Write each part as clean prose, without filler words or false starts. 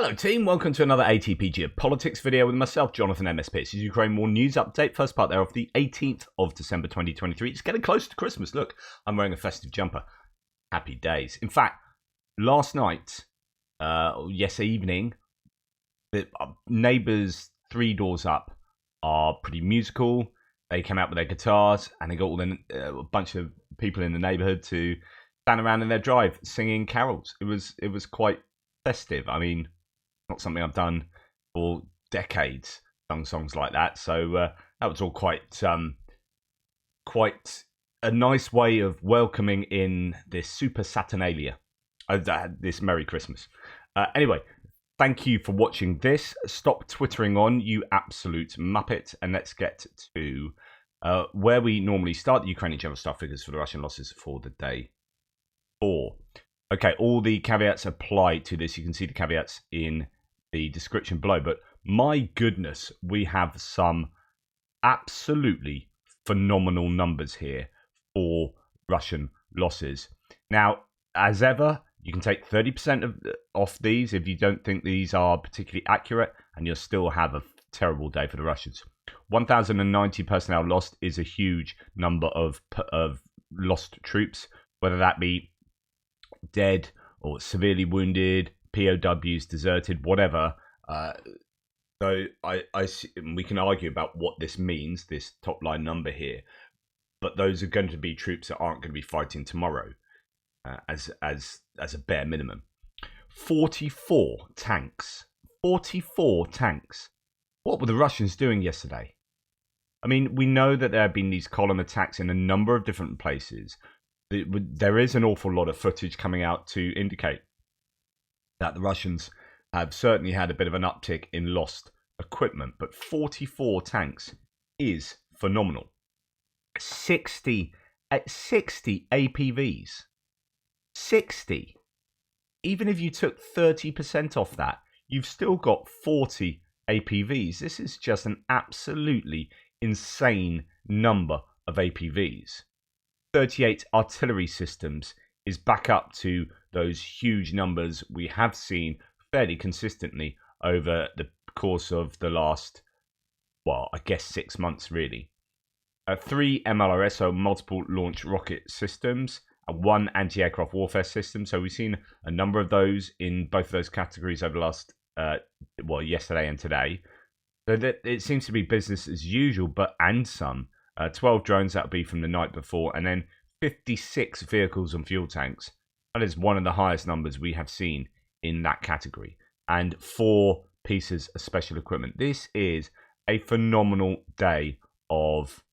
Hello team, welcome to another ATP Geopolitics video with myself, Jonathan MSP. This is Ukraine War News Update, first part there of the 18th of December 2023. It's getting close to Christmas. Look, I'm wearing a festive jumper. Happy days. In fact, last night, yesterday evening, the neighbours 3 doors up are pretty musical. They came out with their guitars and they got all a bunch of people in the neighbourhood to stand around in their drive singing carols. It was quite festive. I mean, not something I've done for decades, sung songs like that. So that was all quite a nice way of welcoming in this Super Saturnalia, this Merry Christmas. Anyway, thank you for watching this. Stop twittering on, you absolute muppet, and let's get to where we normally start, the Ukrainian general staff figures for the Russian losses for the day 4. Okay, all the caveats apply to this. You can see the caveats in the description below. But my goodness, we have some absolutely phenomenal numbers here for Russian losses. Now, as ever, you can take 30% off these if you don't think these are particularly accurate, and you'll still have a terrible day for the Russians. 1,090 personnel lost is a huge number of lost troops, whether that be dead or severely wounded, POWs, deserted, whatever. So we can argue about what this means, this top line number here, but those are going to be troops that aren't going to be fighting tomorrow, as a bare minimum. 44 tanks. 44 tanks. What were the Russians doing yesterday? I mean, we know that there have been these column attacks in a number of different places. There is an awful lot of footage coming out to indicate that the Russians have certainly had a bit of an uptick in lost equipment, but 44 tanks is phenomenal. 60 APVs. 60. Even if you took 30% off that, you've still got 40 APVs. This is just an absolutely insane number of APVs. 38 artillery systems is back up to those huge numbers we have seen fairly consistently over the course of the last, well, I guess 6 months really. 3 MLRS, so multiple launch rocket systems, and 1 anti-aircraft warfare system. So we've seen a number of those in both of those categories over the last, yesterday and today. So that it seems to be business as usual, and some. 12 drones, that'll be from the night before, and then 56 vehicles and fuel tanks. That is one of the highest numbers we have seen in that category. And 4 pieces of special equipment. This is a phenomenal day of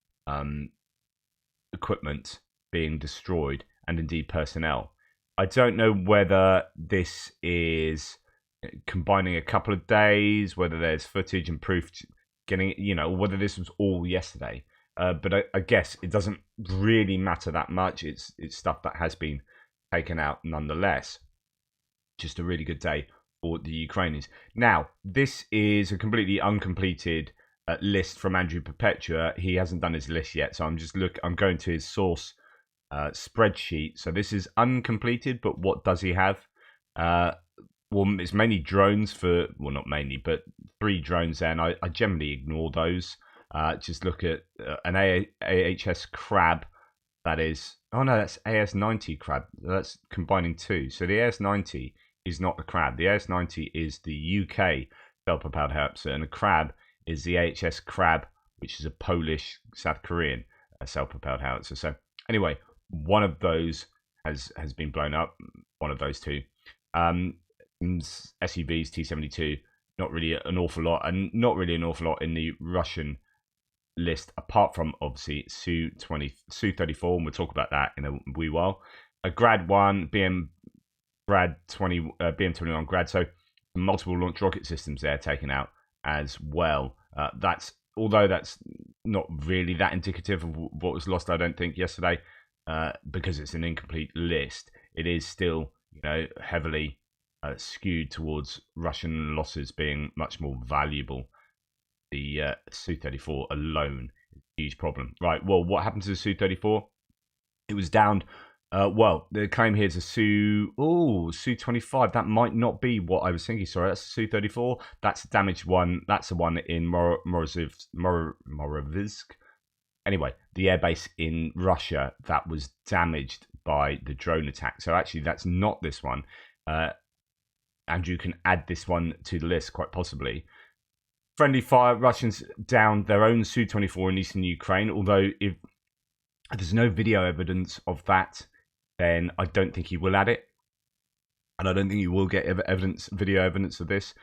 equipment being destroyed, and indeed personnel. I don't know whether this is combining a couple of days, whether there's footage and proof getting, whether this was all yesterday. But I guess it doesn't really matter that much. It's stuff that has been taken out nonetheless. Just a really good day for the Ukrainians. Now, this is a completely uncompleted list from Andrew Perpetua. He hasn't done his list yet, so I'm going to his source spreadsheet. So this is uncompleted, but what does he have? Well, it's mainly drones not mainly, but 3 drones there, and I generally ignore those. Just look at an AHS Crab. That is, that's AS-90 Crab. That's combining 2. So the AS-90 is not the Crab. The AS-90 is the UK self-propelled howitzer, and the Crab is the AHS Crab, which is a Polish, South Korean self-propelled howitzer. So anyway, one of those has been blown up. One of those 2. SUVs, T-72, not really an awful lot, and not really an awful lot in the Russian list, apart from obviously Su-34, and we'll talk about that in a wee while. A Grad 1, BM-21 Grad, so multiple launch rocket systems there taken out as well. Although that's not really that indicative of what was lost, I don't think, yesterday, because it's an incomplete list. It is still, heavily skewed towards Russian losses being much more valuable. The Su-34 alone is a huge problem. Right, well, what happened to the Su-34? It was downed Well, the claim here is a Su-25. That might not be what I was thinking. Sorry, that's a Su-34. That's a damaged one. That's the one in Morovsk. Anyway, the airbase in Russia that was damaged by the drone attack. So actually, that's not this one. Andrew can add this one to the list, quite possibly. Friendly fire, Russians downed their own Su-24 in eastern Ukraine, although if there's no video evidence of that, then I don't think he will add it. And I don't think you will get video evidence of this.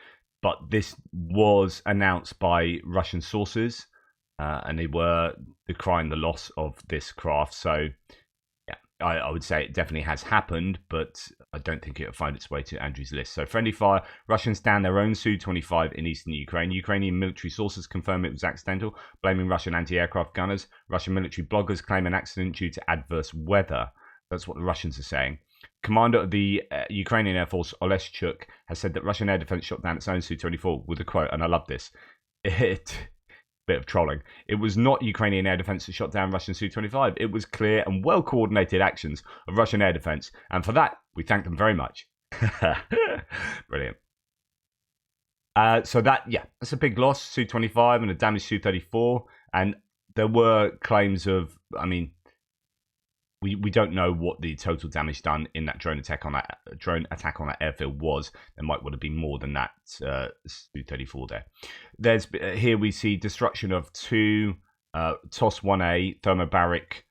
But this was announced by Russian sources, and they were decrying the loss of this craft. So I would say it definitely has happened, but I don't think it'll find its way to Andrew's list. So friendly fire, Russians down their own Su-25 in eastern Ukraine. Ukrainian military sources confirm it was accidental, blaming Russian anti-aircraft gunners. Russian military bloggers claim an accident due to adverse weather. That's what the Russians are saying. Commander of the Ukrainian Air Force, Oleshchuk, has said that Russian air defense shot down its own Su-24 with a quote, and I love this. Bit of trolling. It was not Ukrainian air defense that shot down Russian Su-25. It was clear and well-coordinated actions of Russian air defense, and for that, we thank them very much. Brilliant. So that's a big loss, Su-25 and a damaged Su-34, and there were claims of, we don't know what the total damage done in that drone attack on that airfield was. There might would have been more than that Su-34 there. Here we see destruction of two TOS-1A thermobaric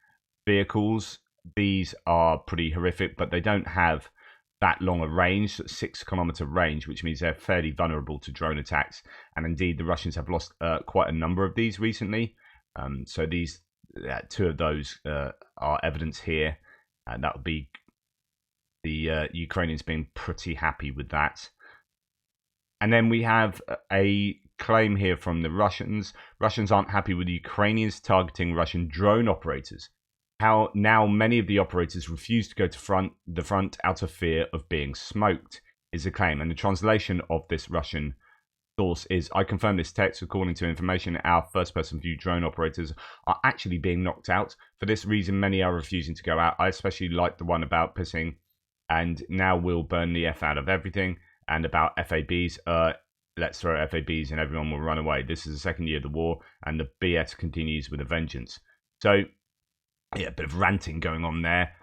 vehicles. These are pretty horrific, but they don't have that long a range, 6 kilometer range, which means they're fairly vulnerable to drone attacks. And indeed, the Russians have lost quite a number of these recently. So these two of those are evidence here, and that would be the Ukrainians being pretty happy with that. And then we have a claim here from the Russians. Russians aren't happy with the Ukrainians targeting Russian drone operators. How now many of the operators refuse to go to the front out of fear of being smoked is a claim. And the translation of this Russian source is, I confirm this text. According to information, our first-person view drone operators are actually being knocked out. For this reason, many are refusing to go out. I especially like the one about pissing and now we'll burn the F out of everything, and about FABs. Let's throw FABs and everyone will run away. This is the second year of the war, and the BS continues with a vengeance. So, yeah, a bit of ranting going on there.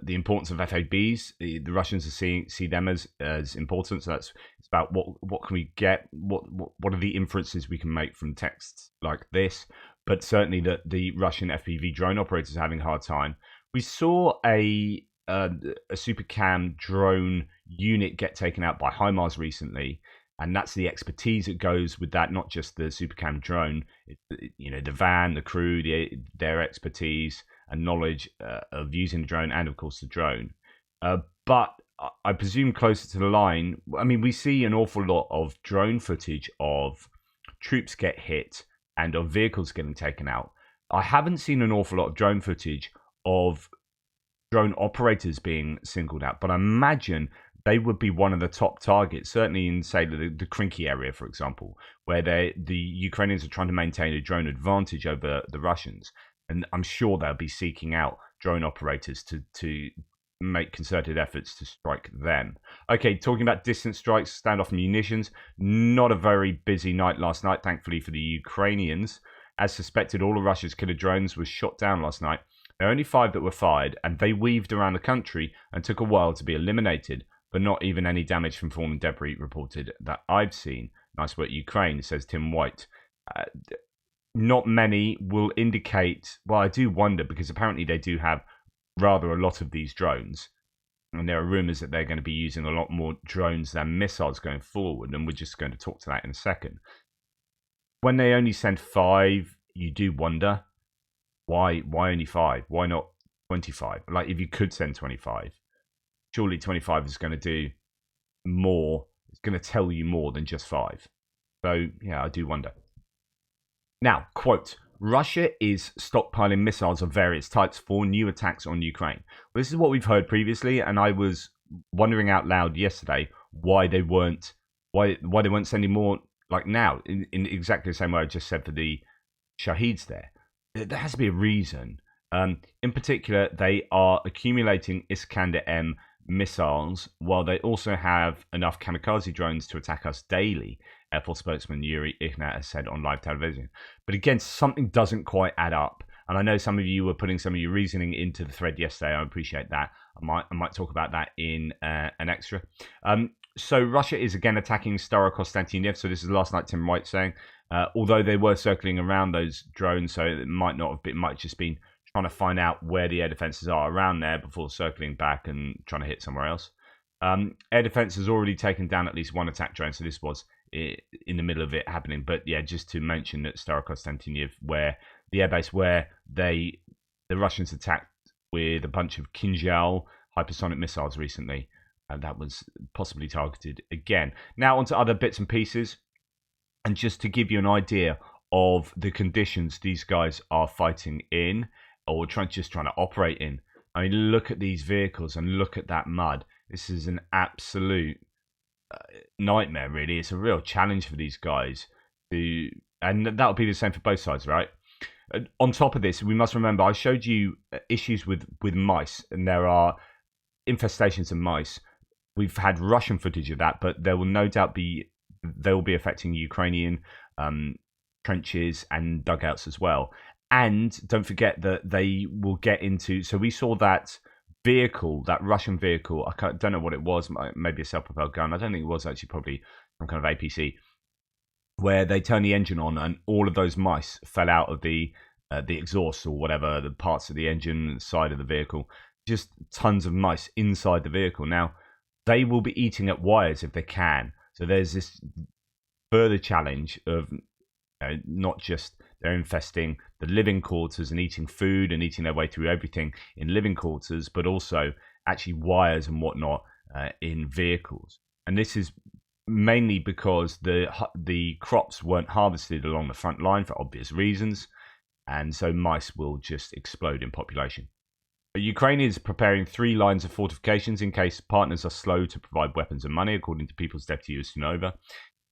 The importance of FABs, the Russians see them as important. So it's about what can we get, what are the inferences we can make from texts like this. But certainly the Russian FPV drone operators are having a hard time. We saw a Supercam drone unit get taken out by HIMARS recently, and that's the expertise that goes with that, not just the Supercam drone. The van, the crew, their expertise and knowledge of using the drone, and of course the drone. But I presume closer to the line, we see an awful lot of drone footage of troops get hit and of vehicles getting taken out. I haven't seen an awful lot of drone footage of drone operators being singled out, but I imagine they would be one of the top targets, certainly in, say, the Krinky area, for example, where the Ukrainians are trying to maintain a drone advantage over the Russians. And I'm sure they'll be seeking out drone operators to make concerted efforts to strike them. Okay, talking about distance strikes, standoff munitions. Not a very busy night last night, thankfully for the Ukrainians. As suspected, all of Russia's killer drones were shot down last night. There are only 5 that were fired, and they weaved around the country and took a while to be eliminated, but not even any damage from fallen debris reported that I've seen. Nice work, Ukraine, says Tim White. Not many will indicate, well, I do wonder, because apparently they do have rather a lot of these drones, and there are rumours that they're going to be using a lot more drones than missiles going forward, and we're just going to talk to that in a second. When they only send 5, you do wonder, why only 5? Why not 25? Like, if you could send 25, surely 25 is going to do more, it's going to tell you more than just 5. So, yeah, I do wonder. Now, quote, Russia is stockpiling missiles of various types for new attacks on Ukraine. Well, this is what we've heard previously, and I was wondering out loud yesterday why they weren't sending more like now, in exactly the same way I just said for the Shaheeds there. There has to be a reason. In particular, they are accumulating Iskander-M missiles, while they also have enough kamikaze drones to attack us daily, Air Force spokesman Yuri Ignat has said on live television. But again, something doesn't quite add up. And I know some of you were putting some of your reasoning into the thread yesterday. I appreciate that. I might talk about that in an extra. So Russia is again attacking Starokonstantiniev. So this is last night Tim White saying, although they were circling around those drones, so it might not have been, it might just been trying to find out where the air defenses are around there before circling back and trying to hit somewhere else. Air defense has already taken down at least one attack drone, so this was in the middle of it happening. But yeah, just to mention that Starokonstantiniev, where the airbase where the Russians attacked with a bunch of Kinjal hypersonic missiles recently, and that was possibly targeted again. Now onto other bits and pieces, and just to give you an idea of the conditions these guys are fighting in, or trying to operate in. I mean, look at these vehicles and look at that mud. This is an absolute nightmare, really. It's a real challenge for these guys. And that'll be the same for both sides, right? On top of this, we must remember, I showed you issues with mice, and there are infestations of mice. We've had Russian footage of that, but there will no doubt be, they will be affecting Ukrainian trenches and dugouts as well. And don't forget that they will get into, so we saw that vehicle, that Russian vehicle, don't know what it was, maybe a self-propelled gun, I don't think it was actually, probably some kind of APC, where they turned the engine on and all of those mice fell out of the exhaust or whatever, the parts of the engine side of the vehicle, just tons of mice inside the vehicle. Now, they will be eating at wires if they can, so there's this further challenge of not just they're infesting the living quarters and eating food and eating their way through everything in living quarters, but also actually wires and whatnot in vehicles. And this is mainly because the crops weren't harvested along the front line for obvious reasons, and so mice will just explode in population. But Ukraine is preparing 3 lines of fortifications in case partners are slow to provide weapons and money, according to People's Deputy Ustinova.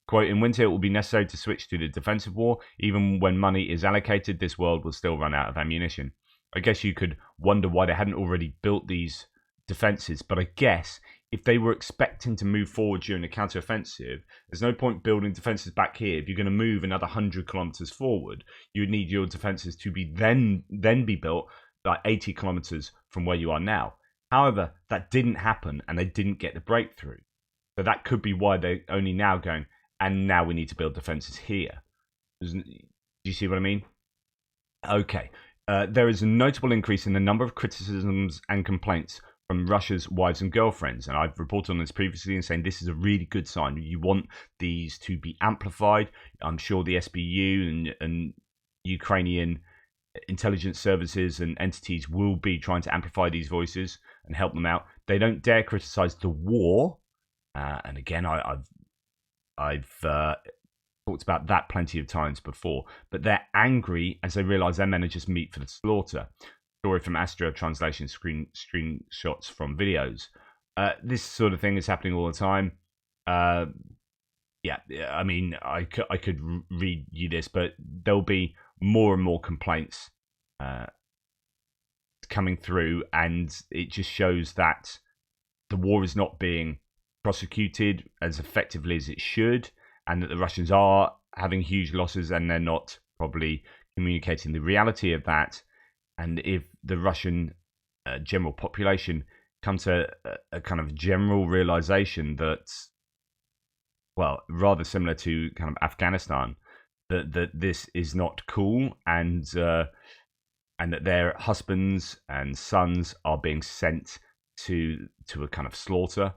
Quote, in winter it will be necessary to switch to the defensive war. Even when money is allocated, this world will still run out of ammunition. I guess you could wonder why they hadn't already built these defenses, but I guess if they were expecting to move forward during the counter-offensive, there's no point building defenses back here. If you're going to move another 100 kilometers forward, you would need your defenses to be then be built like 80 kilometers from where you are now. However, that didn't happen and they didn't get the breakthrough. So that could be why they're only now going, and now we need to build defenses here. Do you see what I mean? Okay. There is a notable increase in the number of criticisms and complaints from Russia's wives and girlfriends. And I've reported on this previously and saying this is a really good sign. You want these to be amplified. I'm sure the SBU and Ukrainian intelligence services and entities will be trying to amplify these voices and help them out. They don't dare criticize the war. And again, I've talked about that plenty of times before, but they're angry as they realize their men are just meat for the slaughter. Story from Astra translation, screenshots from videos. This sort of thing is happening all the time. Yeah, I mean, I could read you this, but there'll be more and more complaints coming through, and it just shows that the war is not being prosecuted as effectively as it should, and that the Russians are having huge losses and they're not probably communicating the reality of that. And if the Russian general population come to a kind of general realization that, well, rather similar to kind of Afghanistan, that this is not cool, and that their husbands and sons are being sent to a kind of slaughter,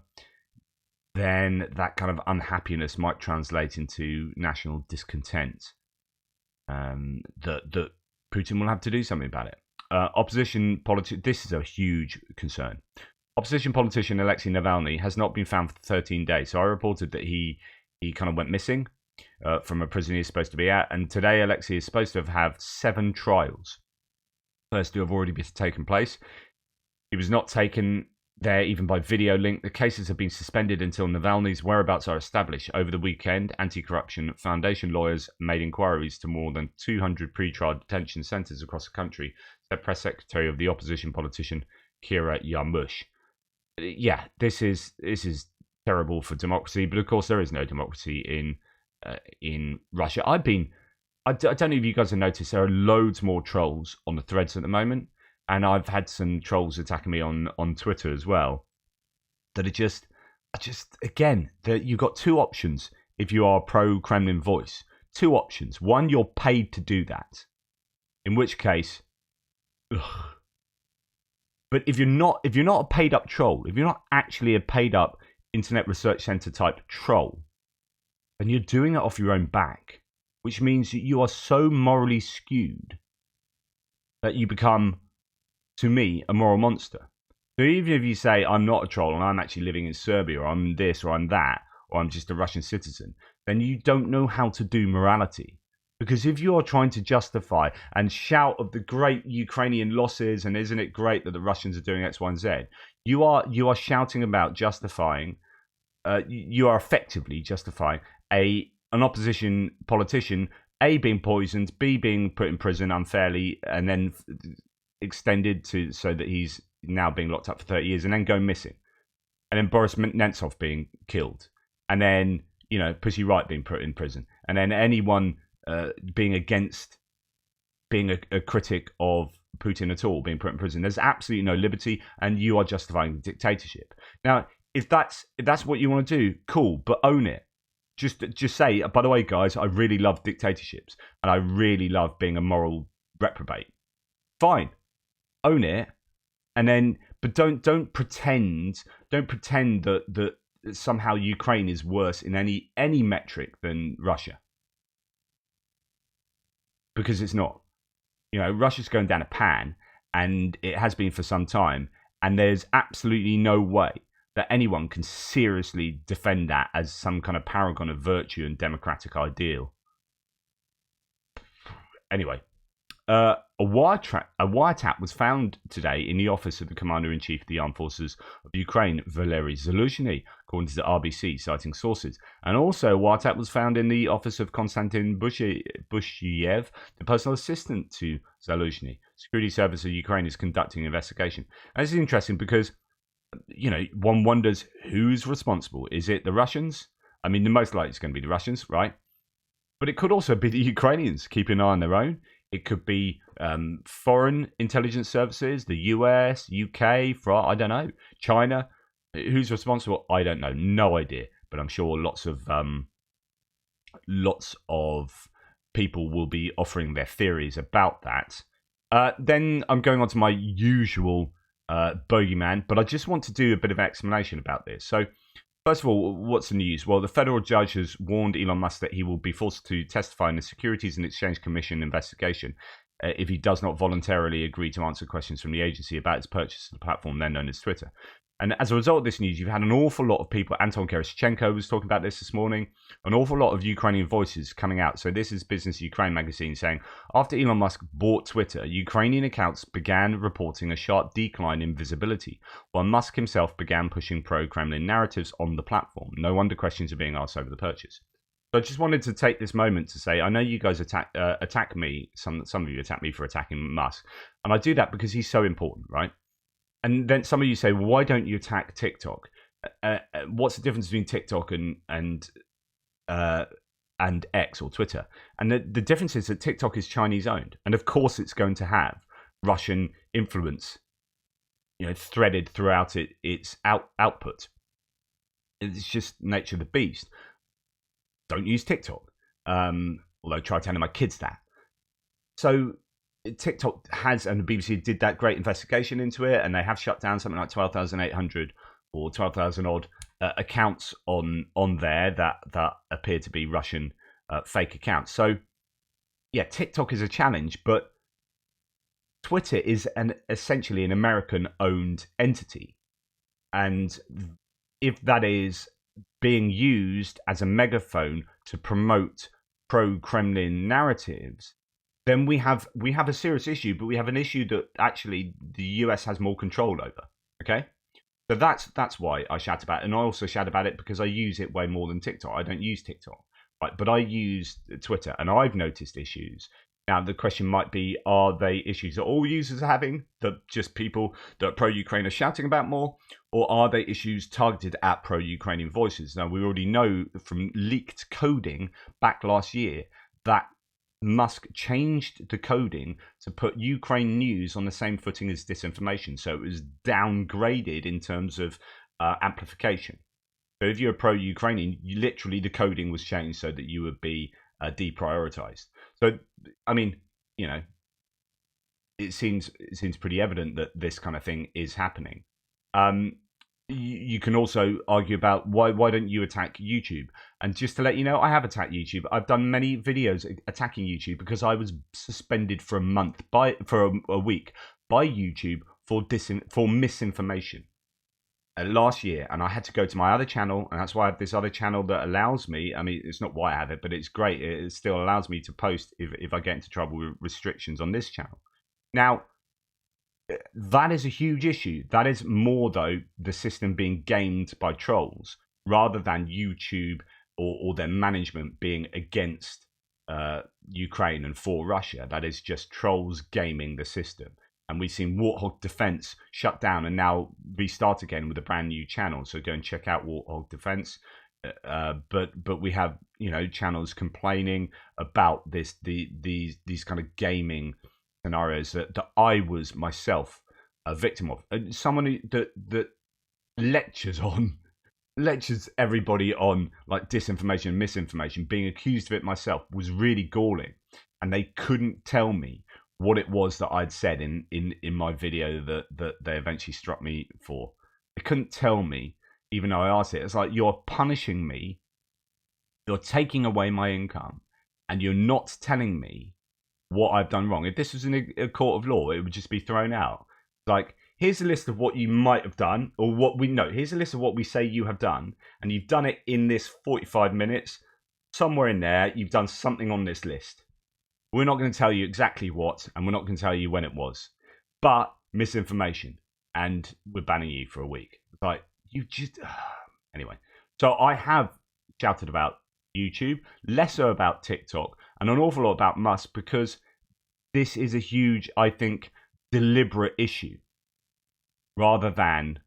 then that kind of unhappiness might translate into national discontent. That Putin will have to do something about it. Opposition politician, this is a huge concern. Opposition politician Alexei Navalny has not been found for 13 days. So I reported that he kind of went missing from a prison he's supposed to be at. And today Alexei is supposed to have 7 trials. First to have already taken place. He was not taken there even by video link. The cases have been suspended until Navalny's whereabouts are established. Over the weekend, Anti-Corruption Foundation lawyers made inquiries to more than 200 pre-trial detention centres across the country, said press secretary of the opposition politician Kira Yarmoush. Yeah, this is terrible for democracy, but of course there is no democracy in Russia. I don't know if you guys have noticed, there are loads more trolls on the threads at the moment. And I've had some trolls attacking me on Twitter as well. That are just again, that you've got two options if you are a pro-Kremlin voice. Two options. One, you're paid to do that. In which case, ugh. But if you're not a paid up troll, if you're not actually a paid up Internet Research Centre type troll, then you're doing it off your own back, which means that you are so morally skewed that you become, to me, a moral monster. So even if you say, I'm not a troll and I'm actually living in Serbia, or I'm this, or I'm that, or I'm just a Russian citizen, then you don't know how to do morality. Because if you're trying to justify and shout of the great Ukrainian losses, and isn't it great that the Russians are doing X, Y, and Z, you are shouting about justifying, you are effectively justifying an opposition politician, A, being poisoned, B, being put in prison unfairly, and then extended to so that he's now being locked up for 30 years and then going missing, and then Boris Nemtsov being killed, and then Pussy Riot being put in prison, and then anyone being against being a critic of Putin at all being put in prison. There's absolutely no liberty, and you are justifying dictatorship. Now, if that's what you want to do, cool, but own it. Just say, by the way, guys, I really love dictatorships and I really love being a moral reprobate. Fine. Own it, and then, but don't pretend that somehow Ukraine is worse in any metric than Russia, because it's not. Russia's going down a pan, and it has been for some time, and there's absolutely no way that anyone can seriously defend that as some kind of paragon of virtue and democratic ideal. Anyway. A wiretap was found today in the office of the Commander-in-Chief of the Armed Forces of Ukraine, Valery Zaluzhny, according to the RBC, citing sources. And also, a wiretap was found in the office of Konstantin Bushiev, the personal assistant to Zaluzhny. Security Service of Ukraine is conducting an investigation. And this is interesting because, one wonders who's responsible. Is it the Russians? I mean, the most likely it's going to be the Russians, right? But it could also be the Ukrainians keeping an eye on their own. It could be foreign intelligence services, the US, UK, I don't know, China. Who's responsible? I don't know. No idea. But I'm sure lots of people will be offering their theories about that. Then I'm going on to my usual bogeyman, but I just want to do a bit of explanation about this. So, first of all, what's the news? Well, the federal judge has warned Elon Musk that he will be forced to testify in the Securities and Exchange Commission investigation if he does not voluntarily agree to answer questions from the agency about its purchase of the platform then known as Twitter. And as a result of this news, you've had an awful lot of people. Anton Kereshchenko was talking about this morning. An awful lot of Ukrainian voices coming out. So this is Business Ukraine magazine saying, after Elon Musk bought Twitter, Ukrainian accounts began reporting a sharp decline in visibility, while Musk himself began pushing pro-Kremlin narratives on the platform. No wonder questions are being asked over the purchase. So I just wanted to take this moment to say, I know you guys attack me. Some of you attack me for attacking Musk. And I do that because he's so important, right? And then some of you say, well, why don't you attack TikTok? What's the difference between TikTok and X or Twitter? And the difference is that TikTok is Chinese owned, and of course it's going to have Russian influence, threaded throughout its output. It's just nature of the beast. Don't use TikTok. Although try telling my kids that. So TikTok has, and the BBC did that great investigation into it, and they have shut down something like 12,800 or 12,000 odd accounts on there that appear to be Russian fake accounts. So yeah, TikTok is a challenge, but Twitter is essentially an American-owned entity, and if that is being used as a megaphone to promote pro-Kremlin narratives, then we have a serious issue, but we have an issue that actually the US has more control over. Okay, So that's why I shout about it. And I also shout about it because I use it way more than TikTok. I don't use TikTok, right? But I use Twitter, and I've noticed issues. Now, the question might be, are they issues that all users are having, that just people that are pro-Ukraine are shouting about more? Or are they issues targeted at pro-Ukrainian voices? Now, we already know from leaked coding back last year that Musk changed the coding to put Ukraine news on the same footing as disinformation. So it was downgraded in terms of amplification. So if you're a pro-Ukrainian, literally the coding was changed so that you would be deprioritized. So, I mean, you know, it seems pretty evident that this kind of thing is happening. You can also argue about why don't you attack YouTube? And just to let you know, I have attacked YouTube. I've done many videos attacking YouTube because I was suspended for a week by YouTube for misinformation last year, and I had to go to my other channel, and that's why I have this other channel that allows me. I mean, it's not why I have it, but it's great. It still allows me to post if I get into trouble with restrictions on this channel. Now, that is a huge issue. That is more, though, the system being gamed by trolls rather than YouTube or their management being against Ukraine and for Russia. That is just trolls gaming the system. And we've seen Warthog Defense shut down and now restart again with a brand new channel. So go and check out Warthog Defense. But we have, you know, channels complaining about these kind of gaming scenarios that I was myself a victim of. Someone that lectures everybody on like disinformation and misinformation, being accused of it myself was really galling. And they couldn't tell me what it was that I'd said in my video that they eventually struck me for. They couldn't tell me, even though I asked it. It's like, you're punishing me, you're taking away my income, and you're not telling me what I've done wrong. If this was in a court of law, it would just be thrown out. Like, here's a list of what you might have done, or what we know. Here's a list of what we say you have done, and you've done it in this 45 minutes. Somewhere in there, you've done something on this list. We're not going to tell you exactly what, and we're not going to tell you when it was. But misinformation, and we're banning you for a week. Like, you just... Anyway, so I have shouted about YouTube, lesser about TikTok, and an awful lot about Musk, because this is a huge, I think, deliberate issue, rather than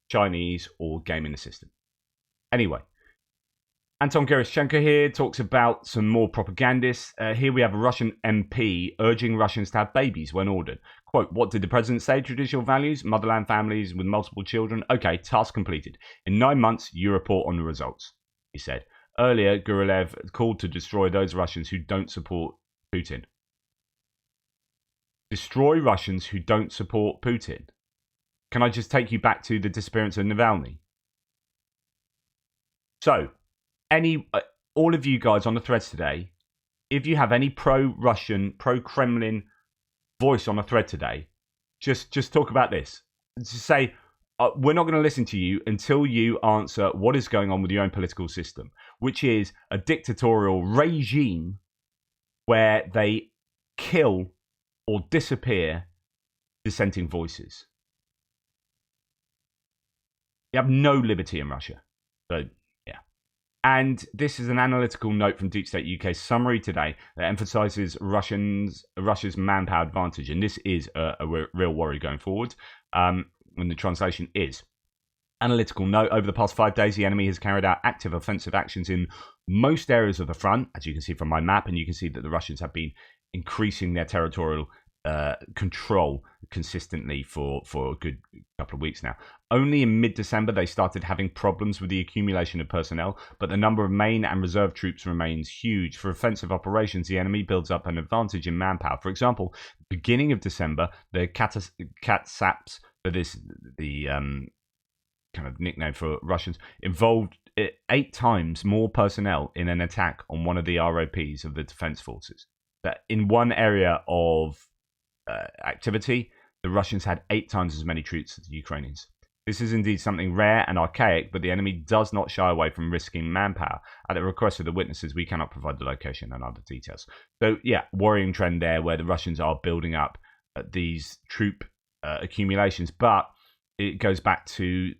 Chinese or gaming the system. Anyway, Anton Gerashchenko here talks about some more propagandists. Here we have a Russian MP urging Russians to have babies when ordered. Quote, what did the president say? Traditional values, motherland families with multiple children. Okay, task completed. In 9 months, you report on the results, he said. Earlier, Gurulev called to destroy those Russians who don't support Putin. Destroy Russians who don't support Putin. Can I just take you back to the disappearance of Navalny? So, all of you guys on the threads today, if you have any pro-Russian, pro-Kremlin voice on the thread today, just talk about this. Just say, we're not going to listen to you until you answer what is going on with your own political system, which is a dictatorial regime where they kill or disappear dissenting voices. You have no liberty in Russia. So, yeah. And this is an analytical note from Deep State UK's summary today that emphasizes Russia's manpower advantage. And this is a real worry going forward. When the translation is analytical note, over the past 5 days, the enemy has carried out active offensive actions in most areas of the front, as you can see from my map, and you can see that the Russians have been increasing their territorial control consistently for a good couple of weeks now. Only in mid-December they started having problems with the accumulation of personnel, but the number of main and reserve troops remains huge. For offensive operations, the enemy builds up an advantage in manpower. For example, beginning of December, the Katsaps, the kind of nickname for Russians, involved 8 times more personnel in an attack on one of the ROPs of the defense forces. That in one area of activity, the Russians had 8 times as many troops as the Ukrainians. This is indeed something rare and archaic, but the enemy does not shy away from risking manpower. At the request of the witnesses, we cannot provide the location and other details. So, yeah, worrying trend there where the Russians are building up these troop accumulations. But it goes back to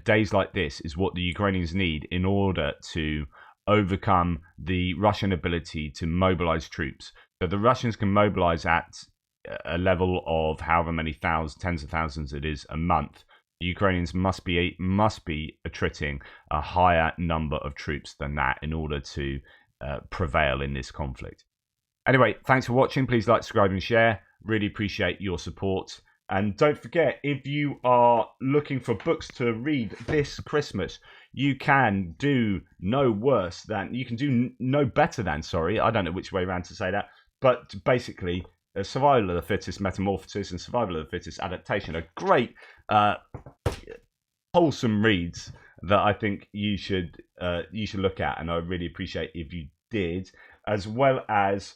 days like this is what the Ukrainians need in order to overcome the Russian ability to mobilize troops. So the Russians can mobilize at a level of however many tens of thousands it is a month. The Ukrainians must be attriting a higher number of troops than that in order to prevail in this conflict. Anyway, thanks for watching. Please like, subscribe, and share. Really appreciate your support. And don't forget, if you are looking for books to read this Christmas, you can do no better than, I don't know which way around to say that, but basically, Survival of the Fittest Metamorphosis and Survival of the Fittest Adaptation are great, wholesome reads that I think you should look at, and I really appreciate if you did, as well as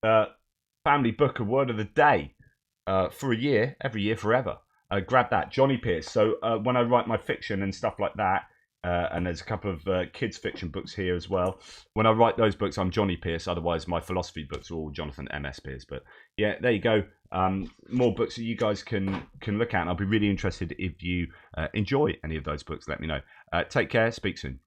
Family Book, a Word of the Day. For a year, every year, forever. Grab that, Johnny Pierce. So when I write my fiction and stuff like that, and there's a couple of kids' fiction books here as well. When I write those books, I'm Johnny Pierce. Otherwise, my philosophy books are all Jonathan M.S. Pierce. But yeah, there you go. More books that you guys can look at. And I'll be really interested if you enjoy any of those books. Let me know. Take care. Speak soon.